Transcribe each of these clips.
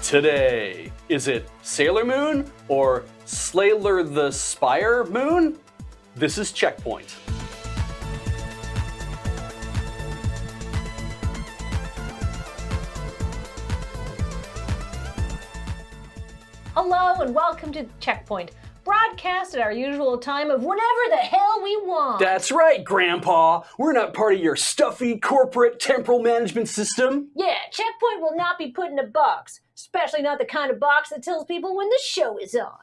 today. Is it Sailor Moon or Slayer the Spire Moon? This is CheckPoint. Hello and welcome to CheckPoint, broadcast at our usual time of whenever the hell we want. That's right, Grandpa. We're not part of your stuffy corporate temporal management system. Yeah, CheckPoint will not be put in a box, especially not the kind of box that tells people when the show is on.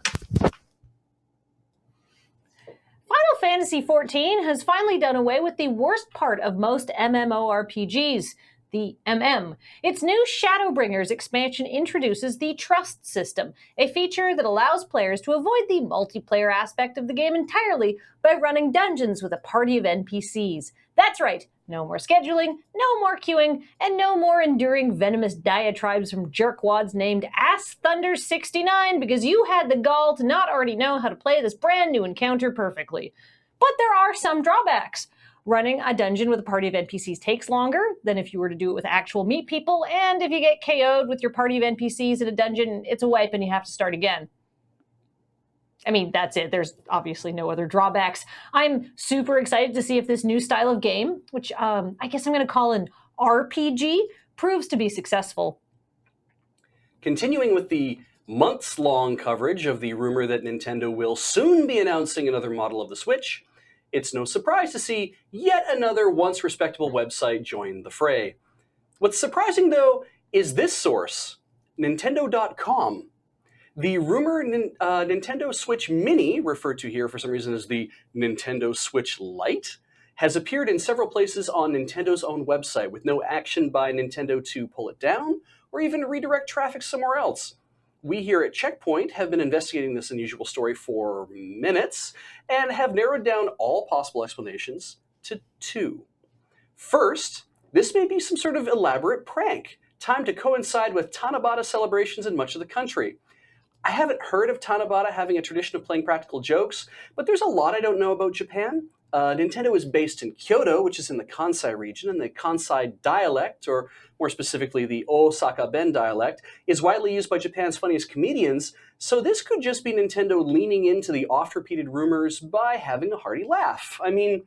Final Fantasy XIV has finally done away with the worst part of most MMORPGs, the MM. Its new Shadowbringers expansion introduces the Trust System, a feature that allows players to avoid the multiplayer aspect of the game entirely by running dungeons with a party of NPCs. That's right, no more scheduling, no more queuing, and no more enduring venomous diatribes from jerkwads named Ass Thunder 69 because you had the gall to not already know how to play this brand new encounter perfectly. But there are some drawbacks. Running a dungeon with a party of NPCs takes longer than if you were to do it with actual meat people, and if you get KO'd with your party of NPCs in a dungeon, it's a wipe and you have to start again. I mean, that's it. There's obviously no other drawbacks. I'm super excited to see if this new style of game, which I guess I'm going to call an RPG, proves to be successful. Continuing with the months-long coverage of the rumor that Nintendo will soon be announcing another model of the Switch, it's no surprise to see yet another once respectable website join the fray. What's surprising, though, is this source, Nintendo.com. The rumor Nintendo Switch Mini, referred to here for some reason as the Nintendo Switch Lite, has appeared in several places on Nintendo's own website with no action by Nintendo to pull it down or even redirect traffic somewhere else. We here at CheckPoint have been investigating this unusual story for minutes and have narrowed down all possible explanations to two. First, this may be some sort of elaborate prank, timed to coincide with Tanabata celebrations in much of the country. I haven't heard of Tanabata having a tradition of playing practical jokes, but there's a lot I don't know about Japan. Nintendo is based in Kyoto, which is in the Kansai region, and the Kansai dialect, or more specifically the Osaka-ben dialect, is widely used by Japan's funniest comedians, so this could just be Nintendo leaning into the oft-repeated rumors by having a hearty laugh. I mean,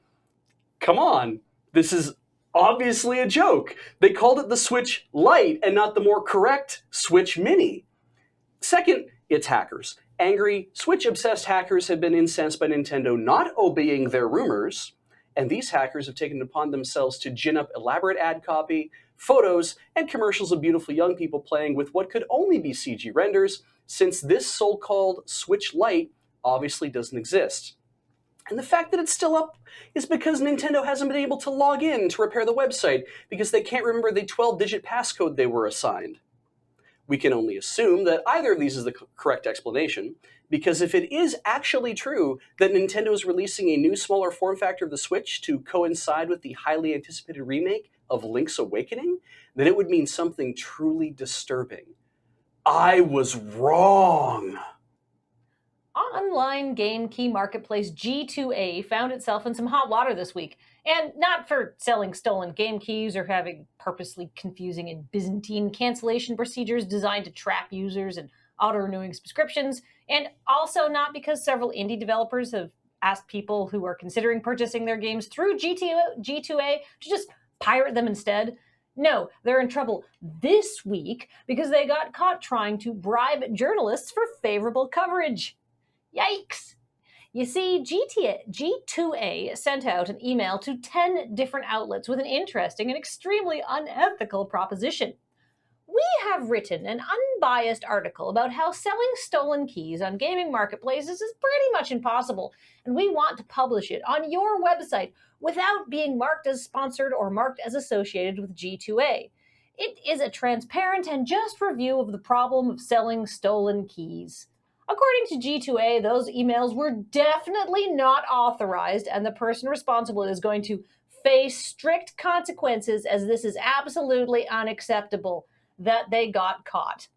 come on, this is obviously a joke. They called it the Switch Lite and not the more correct Switch Mini. Second, it's hackers. Angry, Switch-obsessed hackers have been incensed by Nintendo not obeying their rumors, and these hackers have taken it upon themselves to gin up elaborate ad copy, photos, and commercials of beautiful young people playing with what could only be CG renders, since this so-called Switch Lite obviously doesn't exist. And the fact that it's still up is because Nintendo hasn't been able to log in to repair the website because they can't remember the 12-digit passcode they were assigned. We can only assume that either of these is the correct explanation, because if it is actually true that Nintendo is releasing a new smaller form factor of the Switch to coincide with the highly anticipated remake of Link's Awakening, then it would mean something truly disturbing. I was wrong! Online game key marketplace G2A found itself in some hot water this week. And not for selling stolen game keys or having purposely confusing and Byzantine cancellation procedures designed to trap users and auto-renewing subscriptions, and also not because several indie developers have asked people who are considering purchasing their games through G2A to just pirate them instead. No, they're in trouble this week because they got caught trying to bribe journalists for favorable coverage. Yikes! You see, G2A sent out an email to 10 different outlets with an interesting and extremely unethical proposition. We have written an unbiased article about how selling stolen keys on gaming marketplaces is pretty much impossible, and we want to publish it on your website without being marked as sponsored or marked as associated with G2A. It is a transparent and just review of the problem of selling stolen keys. According to G2A, those emails were definitely not authorized, and the person responsible is going to face strict consequences, as this is absolutely unacceptable that they got caught.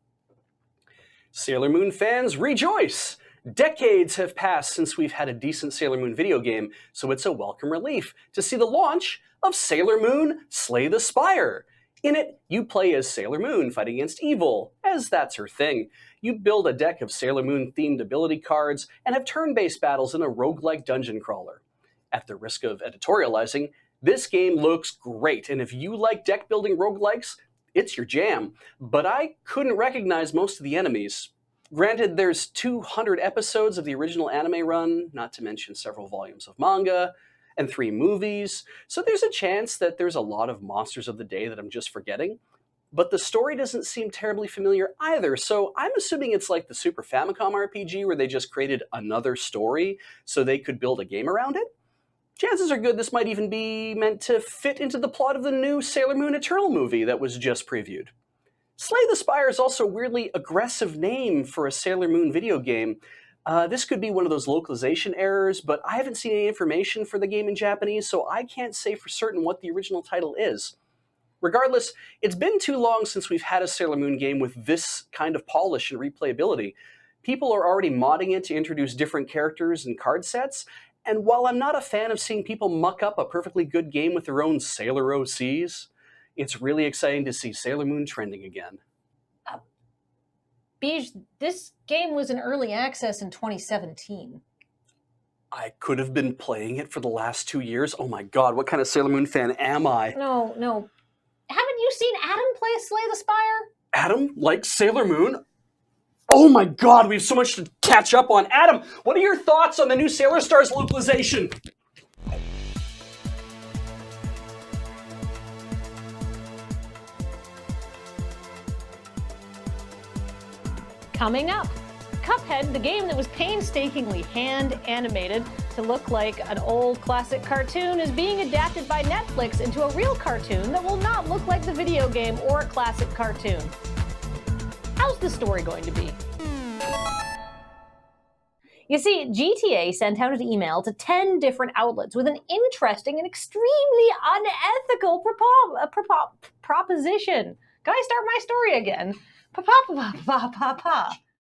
Sailor Moon fans, rejoice! Decades have passed since we've had a decent Sailor Moon video game, so it's a welcome relief to see the launch of Sailor Moon Slay the Spire. In it, you play as Sailor Moon fighting against evil, as that's her thing. You build a deck of Sailor Moon-themed ability cards and have turn-based battles in a roguelike dungeon crawler. At the risk of editorializing, this game looks great, and if you like deck-building roguelikes, it's your jam. But I couldn't recognize most of the enemies. Granted, there's 200 episodes of the original anime run, not to mention several volumes of manga, and 3 movies, so there's a chance that there's a lot of monsters of the day that I'm just forgetting. But the story doesn't seem terribly familiar either, so I'm assuming it's like the Super Famicom RPG where they just created another story so they could build a game around it. Chances are good this might even be meant to fit into the plot of the new Sailor Moon Eternal movie that was just previewed. Slay the Spire is also a weirdly aggressive name for a Sailor Moon video game. This could be one of those localization errors, but I haven't seen any information for the game in Japanese, so I can't say for certain what the original title is. Regardless, it's been too long since we've had a Sailor Moon game with this kind of polish and replayability. People are already modding it to introduce different characters and card sets, and while I'm not a fan of seeing people muck up a perfectly good game with their own Sailor OCs, it's really exciting to see Sailor Moon trending again. Beej, this game was in early access in 2017. I could have been playing it for the last 2 years. Oh my god, what kind of Sailor Moon fan am I? No. Haven't you seen Adam play Slay the Spire? Adam likes Sailor Moon? Oh my god, we have so much to catch up on. Adam, what are your thoughts on the new Sailor Stars localization? Coming up, Cuphead, the game that was painstakingly hand-animated to look like an old classic cartoon, is being adapted by Netflix into a real cartoon that will not look like the video game or a classic cartoon. How's the story going to be? You see, GTA sent out an email to 10 different outlets with an interesting and extremely unethical proposition. Can I start my story again?